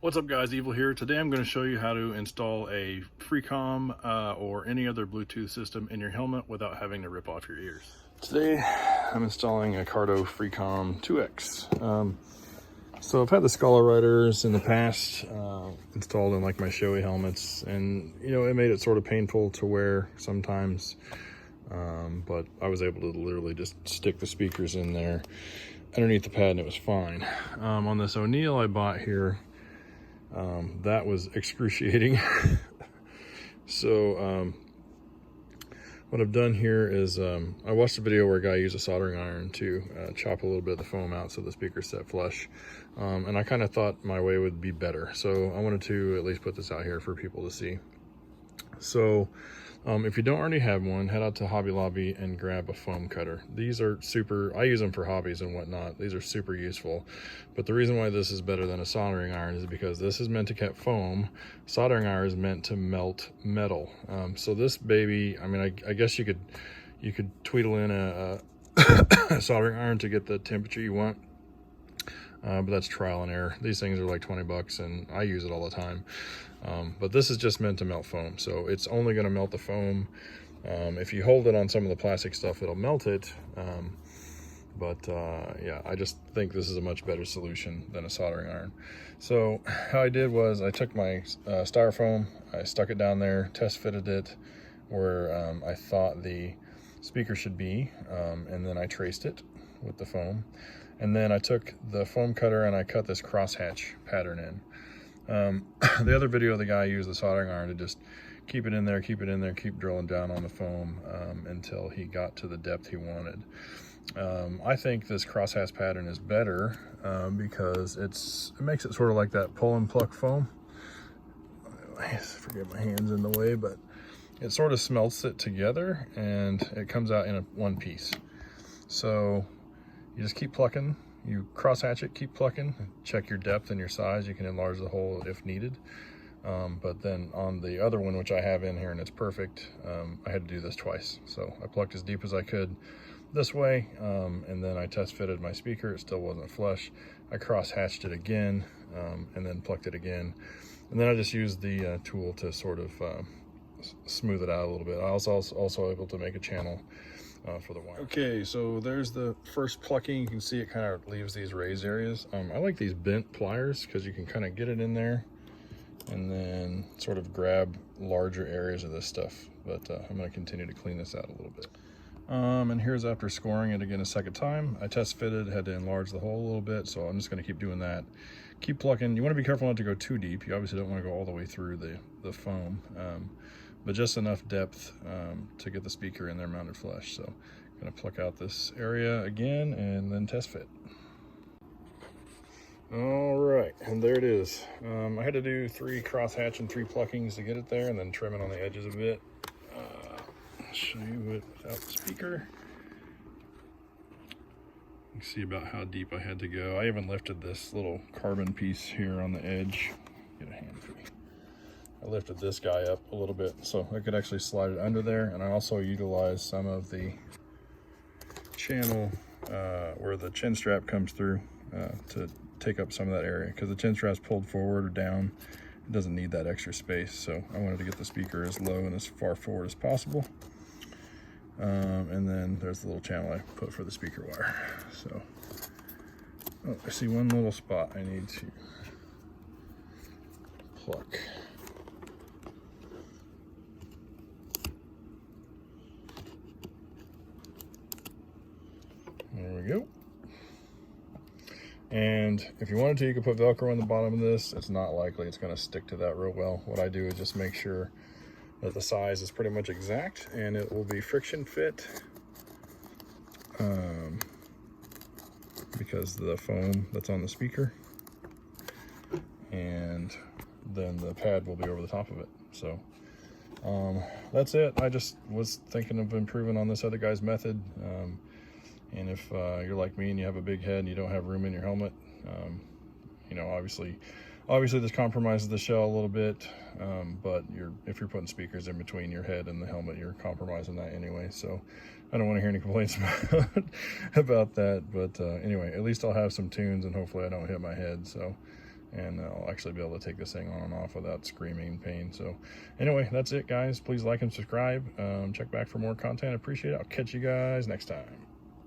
What's up guys, Evil here. Today I'm going to show you how to install a Freecom or any other Bluetooth system in your helmet without having to rip off your ears. Today I'm installing a Cardo Freecom X2. So I've had the Scholar Riders in the past installed in like my showy helmets, and you know, it made it sort of painful to wear sometimes, but I was able to literally just stick the speakers in there underneath the pad and it was fine. On this Oneal I bought here, that was excruciating. So what I've done here is I watched a video where a guy used a soldering iron to chop a little bit of the foam out so the speaker set flush, and I kind of thought my way would be better, so I wanted to at least put this out here for people to see. So if you don't already have one, head out to Hobby Lobby and grab a foam cutter. These are super, I use them for hobbies and whatnot. These are super useful. But the reason why this is better than a soldering iron is because this is meant to cut foam. Soldering iron is meant to melt metal. So this baby, I mean, I guess you could tweedle in a soldering iron to get the temperature you want. But that's trial and error. These things are like 20 bucks and I use it all the time. But this is just meant to melt foam, so it's only going to melt the foam. If you hold it on some of the plastic stuff, it'll melt it. Yeah, I just think this is a much better solution than a soldering iron. So how I did was I took my styrofoam, I stuck it down there, test fitted it where I thought the speaker should be, and then I traced it with the foam. And then I took the foam cutter and I cut this crosshatch pattern in. The other video, the guy used the soldering iron to just keep it in there, keep drilling down on the foam until he got to the depth he wanted. I think this crosshatch pattern is better because it makes it sort of like that pull and pluck foam. I forget my hand's in the way, but it sort of smelts it together and it comes out in one piece. So you just keep plucking, you cross hatch it, keep plucking, check your depth and your size. You can enlarge the hole if needed. But then on the other one, which I have in here and it's perfect, I had to do this twice. So I plucked as deep as I could this way, and then I test fitted my speaker. It still wasn't flush. I cross hatched it again, and then plucked it again. And then I just used the tool to sort of smooth it out a little bit. I was also able to make a channel for the wire. Okay, so there's the first plucking. You can see it kind of leaves these raised areas. I like these bent pliers because you can kind of get it in there and then sort of grab larger areas of this stuff. But I'm going to continue to clean this out a little bit. And here's after scoring it again a second time. I test fitted, had to enlarge the hole a little bit, so I'm just going to keep doing that. Keep plucking. You want to be careful not to go too deep. You obviously don't want to go all the way through the foam. But just enough depth to get the speaker in there mounted flush. So I'm gonna pluck out this area again and then test fit. All right, and there it is. I had to do 3 crosshatch and 3 pluckings to get it there, and then trim it on the edges a bit. I'll show you it without the speaker. You can see about how deep I had to go. I even lifted this little carbon piece here on the edge. Get a hand for me. I lifted this guy up a little bit so I could actually slide it under there, and I also utilized some of the channel where the chin strap comes through to take up some of that area, because the chin strap's pulled forward or down. It doesn't need that extra space, so I wanted to get the speaker as low and as far forward as possible. And then there's the little channel I put for the speaker wire. So, oh, I see one little spot I need to pluck. There we go. And if you wanted to, you could put Velcro on the bottom of this. It's not likely it's going to stick to that real well. What I do is just make sure that the size is pretty much exact and it will be friction fit, because the foam that's on the speaker, and then the pad will be over the top of it. So that's it. I just was thinking of improving on this other guy's method. And if you're like me and you have a big head and you don't have room in your helmet, you know, obviously this compromises the shell a little bit, but if you're putting speakers in between your head and the helmet, you're compromising that anyway. So I don't want to hear any complaints about that. But anyway, at least I'll have some tunes and hopefully I don't hit my head. So and I'll actually be able to take this thing on and off without screaming pain. So anyway, that's it, guys. Please like and subscribe. Check back for more content. I appreciate it. I'll catch you guys next time.